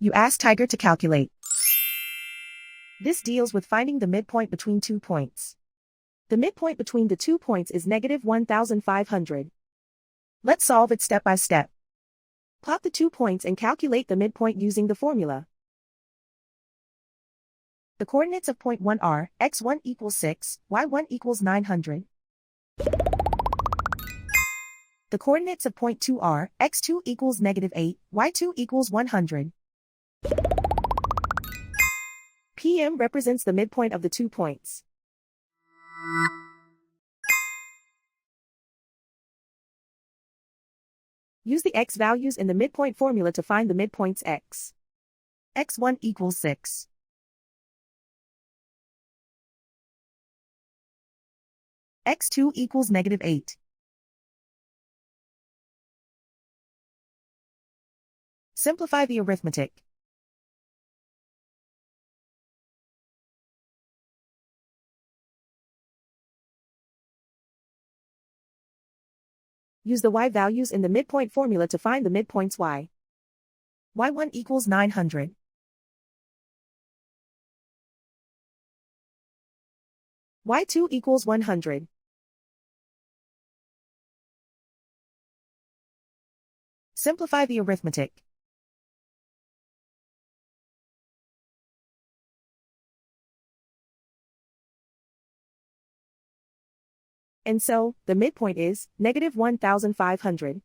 You ask Tiger to calculate. This deals with finding the midpoint between 2 points. The midpoint between the 2 points is negative 1,500. Let's solve it step by step. Plot the 2 points and calculate the midpoint using the formula. The coordinates of point 1 are x1 equals 6, y1 equals 900. The coordinates of point 2 are x2 equals negative 8, y2 equals 100. PM represents the midpoint of the 2 points. Use the x values in the midpoint formula to find the midpoints x. x1 equals 6. x2 equals negative 8. Simplify the arithmetic. Use the y values in the midpoint formula to find the midpoints y. y1 equals 900. y2 equals 100. Simplify the arithmetic. And so, the midpoint is negative 1,500.